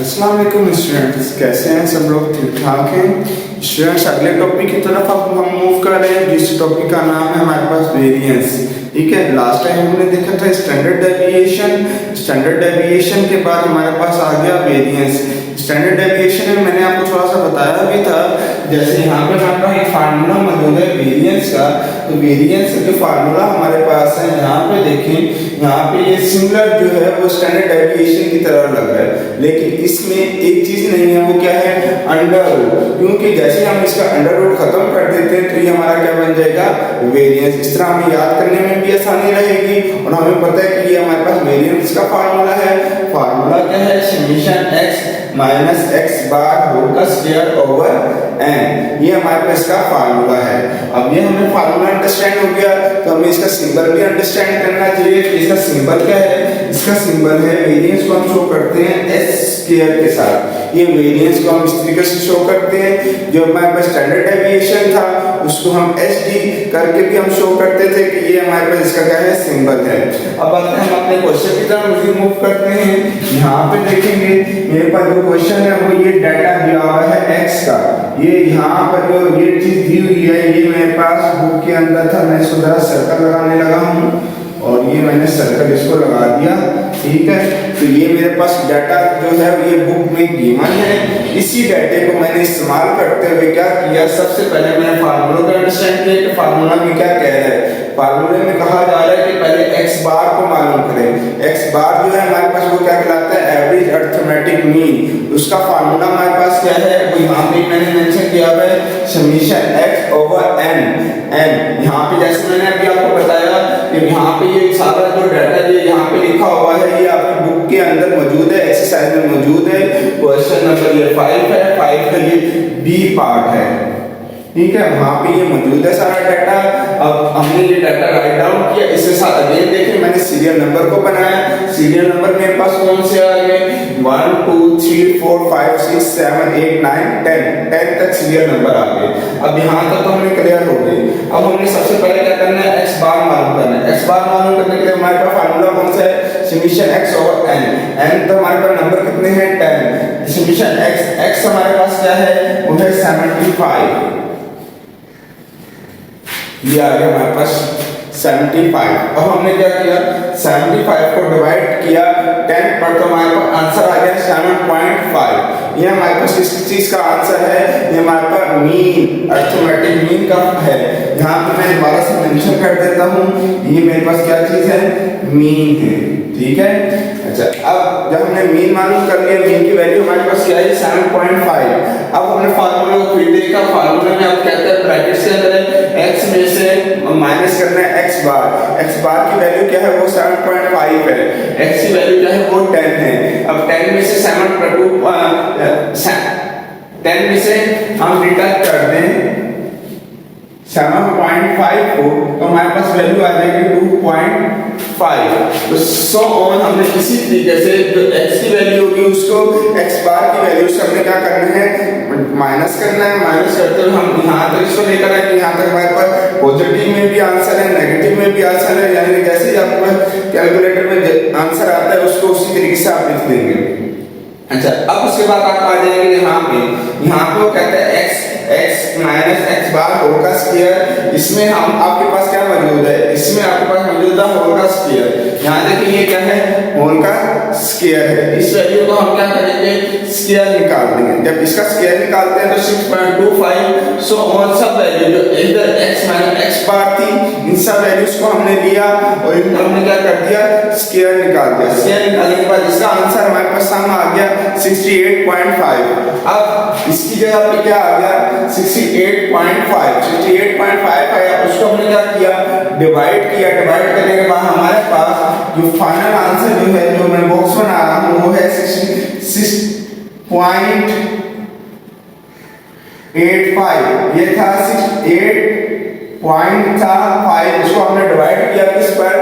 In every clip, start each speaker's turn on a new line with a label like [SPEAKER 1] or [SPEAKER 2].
[SPEAKER 1] अस्सलाम वालेकुम स्टूडेंट्स, कैसे हैं सब लोग? ठीक ठाक हैं स्टूडेंट्स। अगले टॉपिक की तरफ अब हम मूव कर रहे हैं जिस टॉपिक का नाम है हमारे पास वेरिएंस। ठीक है, लास्ट टाइम हमने देखा था स्टैंडर्ड डेविएशन। स्टैंडर्ड डेविएशन के बाद हमारे पास आ गया वेरिएंस। स्टैंडर्ड डेविएशन में मैंने आपको थोड़ा सा बताया भी था, जैसे यहाँ पे हमारे पास एक फार्मूला मौजूद है वेरिएंस का। तो वेरिएंस का जो फार्मूला हमारे पास है, यहाँ पे देखें, यहाँ पे ये सिमिलर जो है वो स्टैंडर्ड डेविएशन की तरह लग रहा है, लेकिन इसमें एक चीज नहीं है, वो क्या है? Under root. क्योंकि जैसे हम इसका अंडर रूट खत्म कर देते हैं तो ये हमारा क्या बन जाएगा? वेरिएंस। इस तरह हमें याद करने में भी आसानी रहेगी और हमें पता है कि ये हमारे पास वेरिएंस का फार्मूला है। फार्मूला क्या है? Summation x minus x bar whole का स्क्वायर ओवर n। ये हमारे पास इसका फार्मूला है। अब ये हमें फार्मूला अंडरस्टैंड हो गया तो हमें इसका सिंबल भी अंडरस्टैंड करना चाहिए। इसका सिंबल क्या है? इसका सिंबल है, वेरिएंस को हम शो करते हैं s स्क्वायर के साथ। ये वेरिएंस को हम इस तरीके से शो करते हैं। जो हमारे पास स्टैंडर्ड डेविएशन था उसको हम SD करके भी हम शो करते थे कि ये हमारे पास इसका क्या है? सिंबल है। अब आते हैं हम अपने क्वेश्चन की तरफ मूव करते हैं। यहाँ पे देखेंगे मेरे पास जो क्वेश्चन है वो ये डाटा दिया हुआ है x का। ये यहाँ पर जो ये चीज दी हुई है ये मेरे पास बुक के अंदर था। मैं इसको जरा सर्कल लगाने लगा हूँ और ये मैंने सर्कल इसको लगा दिया। ठीक है, तो ये मेरे पास डाटा जो है ये बुक में गिवन है। इसी डाटे को मैंने इस्तेमाल करते हुए क्या किया? सबसे पहले मैंने फार्मूला को अंडरस्टैंड किया कि फार्मूला में क्या कह रहा है। फार्मूले में कहा जा रहा है कि पहले x बार को मालूम करें। x बार जो है हमारे पास वो क्या कहलाता है? Average arithmetic mean. उसका फार्मूला हमारे पास क्या है? वो यहाँ पे मैंने मेंशन किया हुआ है, समेशन x ओवर n। यहाँ पे जैसे मैंने अभी आपको बताया कि यहाँ पे ये सारा जो डाटा ये यहाँ पे लिखा हुआ है ये आपकी बुक के अंदर मौजूद है, एक्सरसाइज में मौजूद है। क्वेश्चन नंबर ये 5 है, 5 का ये बी पार्ट है। ठीक है, वहां पे ये मौजूद है सारा डाटा। अब हमने ये डाटा राइट डाउन किया। इसके साथ अगेन देखें मैंने सीरियल नंबर को बनाया। सीरियल नंबर मेरे पास कौन से आ गए? 1 2 3 4 5 6 7 8 9 10 तक सीरियल नंबर आ गए। अब यहाँ तक तो हमें क्लियर हो गई। अब हमने सबसे पहले क्या करना है? x बार मालूम करना है। x बार मालूम करने के लिए हमारे पास फार्मूला कौन सा है? Summation x over n। तो हमारे पास नंबर कितने हैं? 10। समेशन x हमारे पास क्या है? वो है 75। ये आ गया हमारे पास 75। अब हमने क्या किया? 75 को डिवाइड किया 10 पर तो हमारे पास आंसर आ गया 7.5। ये हमारे पास किस चीज का आंसर है? ये हमारे पास मीन, अरिथमेटिक मीन का है। यहाँ पे मैं दोबारा से मेंशन कर देता हूँ, ये मेरे पास क्या चीज है? मीन है। ठीक है, अच्छा अब जब हमने मीन मालूम कर लिया, मीन की वैल्यू हमारे पास क्या है? 7.5। अब हमने फार्मूला को फिर देखा। फार्मूला में आप कहते हैं ब्रैकेट्स के अंदर x में से माइनस करना है x बार की वैल्यू क्या है? वो 7.5 है। x की वैल्यू क्या है? वो 10 है। अब 10 में से 10 में से हम डिडक्ट कर दें 7.5 को तो हमारे पास वैल्यू आ जाएगी 2.5। तो सो ऑन हमने इसी तरीके से जो x की वैल्यू होगी उसको x बार की वैल्यू से हमने क्या करना है? माइनस करना है। माइनस करते हुए हम यहाँ तक इसको लेकर आए कि यहाँ तक हमारे पास पॉजिटिव में भी आंसर है, नेगेटिव में भी आंसर है। यानी जैसे ही आपको कैलकुलेटर में आंसर आता है उसको उसी तरीके से आप लिख देंगे। अच्छा, अब उसके बाद आप आ जाएंगे यहाँ पे वो कहते हैं x minus x bar whole का स्क्वायर। इसमें हम आपके पास क्या मौजूद है? इसमें आपके पास मौजूद है होल का स्क्वायर। यहाँ देखिए ये क्या है? होल का स्क्वायर है। इस वैल्यू को हम क्या करेंगे? स्क्वायर निकाल देंगे। जब इसका स्क्वायर निकालते हैं तो 6.25 सो ऑन सब वैल्यू जो इधर x माइनस एक्स बार थी इन सब वैल्यूज को हमने लिया और इनको हमने क्या कर दिया? स्क्वायर निकाल दिया। स्क्वायर निकालने के बाद इसका आंसर हमारे पास सामने आ गया 68.5। अब इसकी जगह पे क्या आ गया? 68.5 आया। उसको हमने क्या किया? डिवाइड किया। डिवाइड करने के बाद हमारे पास जो फाइनल आंसर जो है, जो मैं बॉक्स बना रहा हूँ, वो है 66.85। ये था 68 पॉइंट था 5, उसको हमने डिवाइड किया किस पर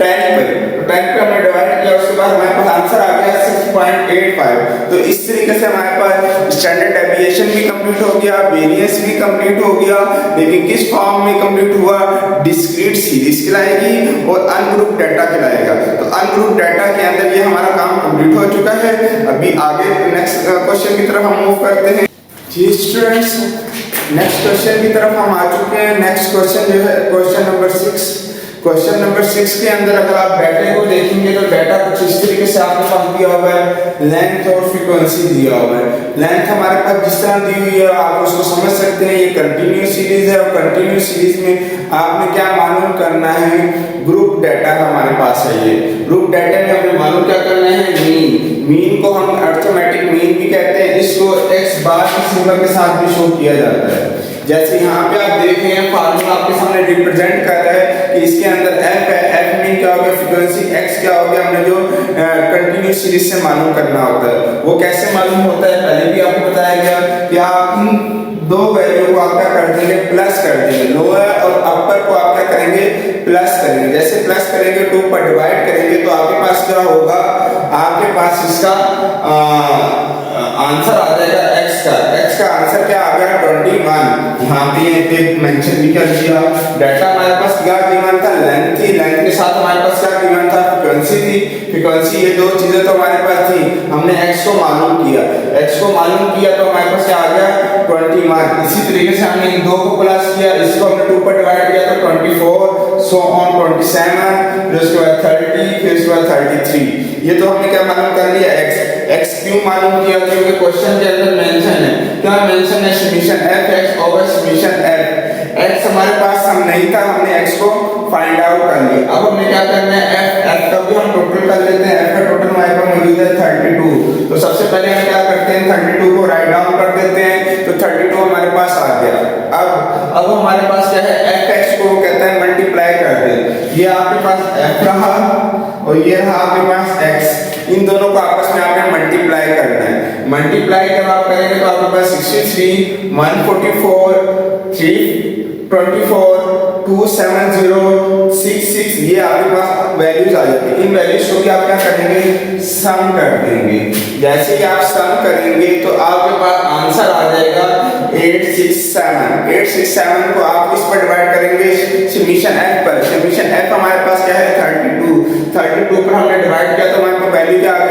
[SPEAKER 1] 10 पे, तो 10 पे हमने डिवाइड किया, उसके बाद हमारे पास आंसर आ गया 6.85। तो इस तरीके से हमारे पास स्टैंडर्ड डेविएशन भी कंप्लीट हो गया, वेरिएंस भी कंप्लीट हो गया, लेकिन किस फॉर्म में कंप्लीट हुआ, डिस्क्रीट सीरीज कहलाएगी और अनग्रुप डाटा कहलाएगा। तो अनग्रुप डाटा के अंदर ये हमारा काम कंप्लीट हो चुका है। अभी आगे नेक्स्ट क्वेश्चन की तरफ हम मूव करते हैं। जी स्टूडेंट्स, नेक्स्ट क्वेश्चन की तरफ हम आ चुके हैं। नेक्स्ट क्वेश्चन जो है क्वेश्चन नंबर 6। क्वेश्चन नंबर 6 के अंदर अगर आप डाटा को देखेंगे तो डाटा कुछ इस तरीके से आपके पास दिया हुआ है, लेंथ और फ्रीक्वेंसी दिया हुआ है। लेंथ हमारे पास जिस तरह दी हुई है आप उसको समझ सकते हैं, ये कंटिन्यूस सीरीज है और कंटिन्यूस सीरीज में आपने क्या मालूम करना है, ग्रुप डाटा हमारे पास है। ये ग्रुप डाटा में हमें मालूम क्या करना है, मीन। मीन को हम अरिथमेटिक मीन भी कहते हैं, इसको x बार के सिंबल के साथ भी शो किया जाता है। जैसे यहाँ पे आप देख रहे हैं फार्मूला आपके सामने रिप्रेजेंट कर रहा है कि इसके अंदर f है, f मीन क्या हो गया, फ्रीक्वेंसी x क्या हो गया, हमने जो कंटिन्यूस सीरीज से मालूम करना होता है वो कैसे मालूम होता है, पहले भी आपको बताया गया कि आप इन दो वैल्यू को आप क्या कर देंगे, प्लस कर देंगे, लोअर और अपर को आप क्या करेंगे, प्लस करेंगे। जैसे प्लस करेंगे 2 पर डिवाइड करेंगे तो आपके पास क्या होगा, आपके पास इसका आंसर आ जाएगा x का आंसर क्या आ गया 21। यहाँ पे मेंशन भी कर दिया। डाटा हमारे पास क्या गिवन था, लेंथ थी, लेंथ के साथ हमारे पास क्या गिवन था, फ्रीक्वेंसी थी, फ्रीक्वेंसी, ये दो चीजें तो हमारे पास थी। हमने x को मालूम किया, x को मालूम किया तो हमारे पास क्या आ गया 21। इसी तरीके से हमने इन दो को प्लस किया, इसको हमने 2 पर डिवाइड किया तो 24, सो ऑन 27, फिर उसके बाद 30, फिर उसके बाद 33। ये तो हमने क्या मालूम कर लिया, x क्यों मालूम किया, क्योंकि क्वेश्चन के अंदर मेंशन है, क्या मेंशन है, summation f x over summation f। x हमारे पास हम नहीं था, हमने x को फाइंड आउट कर लिया। अब हमें क्या करना है, f का भी हम टोटल कर लेते हैं। f का टोटल हमारे पास मौजूद है 32। तो सबसे पहले हम क्या करते हैं, 32 को राइट डाउन कर देते हैं, तो 32 हमारे पास आ गया। अब हमारे पास क्या है, fx को कहते हैं मल्टीप्लाई कर दे। ये आपके पास f रहा और ये रहा आपके पास x, इन दोनों को आपस में आपने मल्टीप्लाई करना है। मल्टीप्लाई जब आप करेंगे तो आपके पास 63, 144, 324, 270, 66 ये आपके पास वैल्यूज आ जाती है। इन वैल्यूज को भी आप क्या करेंगे, सम कर देंगे। जैसे ही आप सम करेंगे तो आपके पास आंसर आ जाएगा 867। 867 को आप इस पर डिवाइड करेंगे समेशन f पर। समेशन f हमारे पास क्या है 32 पर हमने डिवाइड किया तो हमारे पास वैल्यू क्या आ गई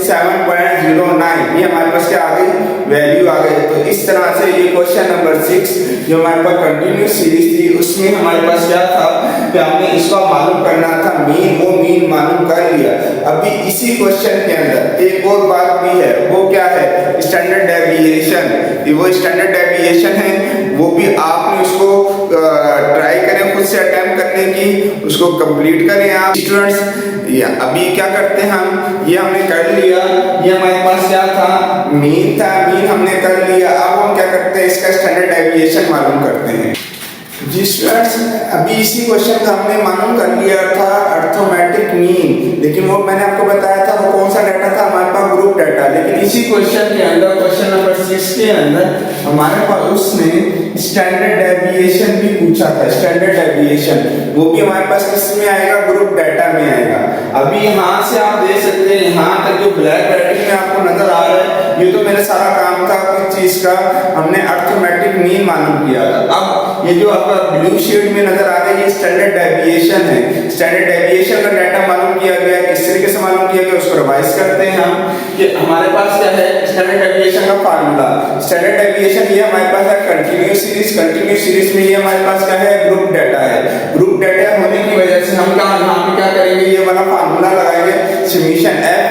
[SPEAKER 1] 27.09। ये हमारे पास क्या आ गई, वैल्यू आ गई। तो इस तरह से ये क्वेश्चन नंबर 6 जो हमारे पास कंटिन्यूस सीरीज थी उसमें हमारे पास क्या था कि हमने इसका मालूम करना था मीन, वो मीन मालूम कर लिया। अभी इसी क्वेश्चन के अंदर एक और बात भी है, वो क्या है, स्टैंडर्ड डेविएशन। वो स्टैंडर्ड डेविएशन है, वो भी आपने उसको ट्राई करें खुद से अटेम्प्ट करने की, उसको कंप्लीट करें आप स्टूडेंट्स। अभी क्या करते हैं हम, ये हमने कर लिया, ये हमारे पास क्या था, मीन था, मीन हमने कर लिया। अब हम क्या करते हैं, इसका स्टैंडर्ड डेविएशन मालूम करते हैं। जी स्टूडेंट्स, अभी इसी क्वेश्चन का हमने मालूम कर लिया था अर्थमेटिक मीन, लेकिन वो मैंने आपको बताया था वो कौन सा डाटा था, हमारे पास ग्रुप डाटा। लेकिन इसी क्वेश्चन के अंदर, क्वेश्चन नंबर 6 के अंदर हमारे पास उसने स्टैंडर्ड डेविएशन भी पूछा था। स्टैंडर्ड डेविएशन वो भी हमारे पास किस में आएगा, ग्रुप डाटा में आएगा। अभी यहाँ से आप देख सकते हैं, यहाँ तक जो ब्लैक राइटिंग में आपको नजर आ रहा है, ये तो मेरा सारा काम था कुछ चीज का, हमने अर्थमेटिक मीन मालूम किया था। अब ये जो आपका ब्लू शेड में नजर आ रहा है, ये स्टैंडर्ड डेविएशन है। स्टैंडर्ड डेविएशन का डाटा मालूम किया गया, किस तरीके से मालूम किया गया उसको रिवाइज करते हैं हम, कि हमारे पास क्या है स्टैंडर्ड डेविएशन का फार्मूला। स्टैंडर्ड डेविएशन ये हमारे पास है कंटिन्यूस सीरीज, कंटिन्यूस सीरीज में ये हमारे पास क्या है, ग्रुप डाटा है। ग्रुप डाटा होने की वजह से हम यहाँ पे क्या करेंगे, ये वाला फार्मूला लगाएंगे, summation f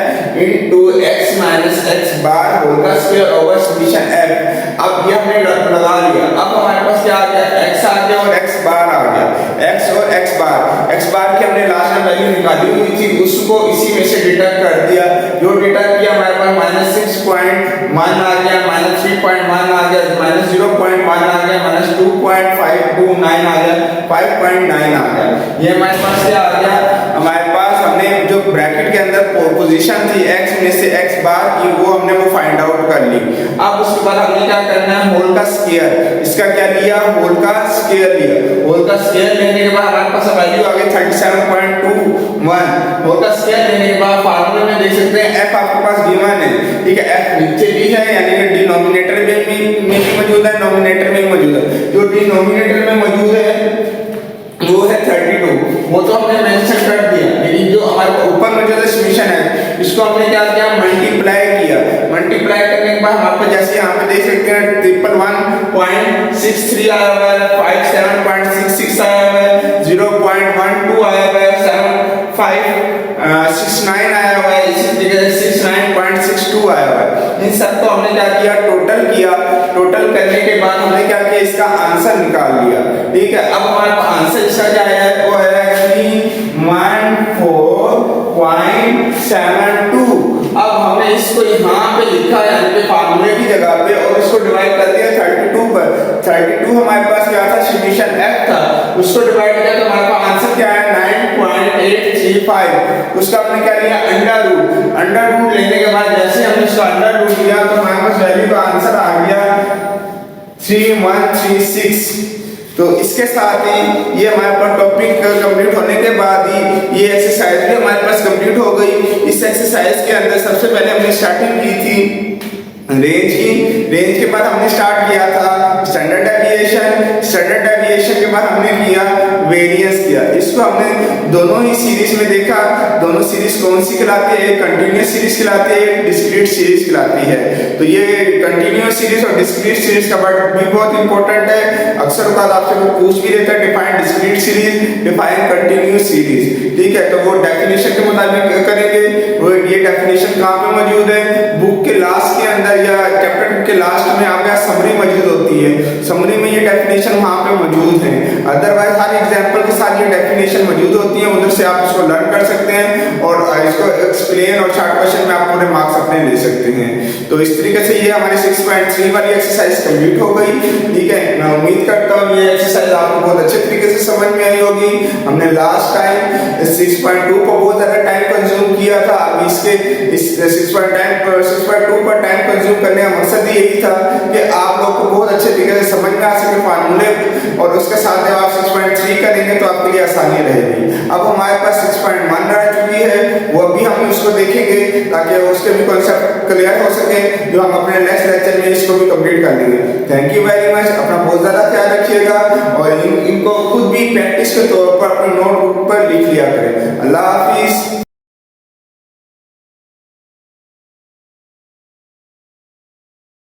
[SPEAKER 1] into x minus x bar whole का स्क्वायर ओवर समेशन f। अब ये हमने लगा लिया। अब हमारे पास क्या आ गया, x आ गया और x बार आ गया। x और x बार की हमने लास्ट में वैल्यू निकाली हुई थी, उसको इसी में से डिडक्ट कर दिया। जो डिडक्ट किया हमारे पास -6.1 आ गया, -3.1 आ गया, -0.1 आ गया, -2.529 आ गया, 5.9 आ गया। ये हमारे पास क्या आ गया, हमारे पास हमने जो ब्रैकेट के अंदर पोजीशन थी x में से x बार की, वो हमने वो फाइंड आउट कर ली। अब उसके बाद हमने क्या करना है, होल का स्क्वायर, इसका क्या लिया, होल का स्क्वायर स्क्वायर लिया, होल का स्क्वायर लेने के बाद हमारे पास वैल्यू आ गई 37.21। होल का स्क्वायर लेने के बाद फार्मूले में देख सकते हैं f आपके पास गिवन है, ठीक है, f नीचे भी है यानी कि डिनोमिनेटर में भी मौजूद है, नोमिनेटर में भी मौजूद है। जो डिनोमिनेटर में मौजूद है वो है 32, वो तो हमने मेंशन कर दिया, लेकिन जो हमारे ऊपर में जो समीशन है इसको हमने क्या किया, मल्टीप्लाई किया। मल्टीप्लाई करने के बाद हमारे पास जैसे यहाँ पे देख सकते हैं 111.63 आया हुआ है, 57.66 आया हुआ है, 0.12 आया हुआ है, 7569 आया हुआ है, इसी जगह 69.62 आया हुआ है। इन सबको हमने क्या किया, टोटल किया। टोटल करने के बाद हमने क्या किया, इसका आंसर निकाल लिया, ठीक है। अब हमारे पास आंसर इसका क्या है, वो है 14.72। अब हमने इसको यहाँ पे लिखा है यानी कि फार्मूले की जगह पे, और इसको डिवाइड कर दिया 32 पर। 32 हमारे पास क्या था, समीशन f था, उसको डिवाइड किया तो हमारे पास आंसर क्या है 9.835। उसका हमने क्या लिया, अंडर रूट। अंडर रूट लेने के बाद जैसे हमने इसका अंडर रूट लिया तो हमारे पास वैल्यू का आंसर आ गया 3136। तो इसके साथ ही ये हमारे पास टॉपिक कंप्लीट होने के बाद ही ये एक्सरसाइज भी हमारे पास कंप्लीट हो गई। इस एक्सरसाइज के अंदर सबसे पहले हमने स्टार्टिंग की थी रेंज की। रेंज के बाद हमने स्टार्ट किया था स्टैंडर्ड डेविएशन। स्टैंडर्ड डेविएशन के बाद हमने किया वेरिएंस किया। इसको हमने दोनों ही सीरीज में देखा। दोनों सीरीज कौन सी कहलाती है, कंटिन्यूअस सीरीज कहलाती है, डिस्क्रीट सीरीज कहलाती है। तो ये कंटिन्यूअस सीरीज और डिस्क्रीट सीरीज का वर्ड भी बहुत इंपॉर्टेंट है। अक्सर बात आपसे वो पूछ भी देता है, define discrete series, define continuous series, ठीक है। तो वो डेफिनेशन के मुताबिक करेंगे। वो ये डेफिनेशन कहाँ पे मौजूद है, बुक के लास्ट के अंदर या चैप्टर के लास्ट में आपका समरी मौजूद होती है। समरी में ये डेफिनेशन वहाँ पे मौजूद है। अदरवाइज हर एग्जांपल के साथ ये डेफिनेशन मौजूद होती है, उधर से आप इसको लर्न कर सकते हैं और इसको एक्सप्लेन और शॉर्ट क्वेश्चन में आप पूरे मार्क्स अपने ले सकते हैं। तो इस तरीके से ये हमारी 6.3 वाली एक्सरसाइज कंप्लीट हो गई, ठीक है। मैं उम्मीद करता हूँ ये एक्सरसाइज आपको बहुत अच्छे तरीके से समझ में आई होगी। हमने लास्ट टाइम 6.2 पर बहुत ज़्यादा टाइम कंज्यूम किया था। अब इसके इस 6.2 पर टाइम कंज्यूम करने का मकसद यही था कि आप लोग को बहुत अच्छे तरीके से समझ में आ सके फार्मूले, और उसके साथ जब आप 6.3 करेंगे तो आपके लिए आसानी रहेगी। अब हमारे पास 6.1 रह चुकी है, वो भी हम उसको देखेंगे ताकि उसके भी कॉन्सेप्ट क्लियर हो सके, जो हम अपने नेक्स्ट लेक्चर में इसको भी कंप्लीट कर लेंगे। Thank you very much. अपना बहुत ज़्यादा ख्याल रखिएगा और इनको खुद भी प्रैक्टिस के तौर पर अपने नोटबुक पर लिख लिया करें। अल्लाह हाफिज़।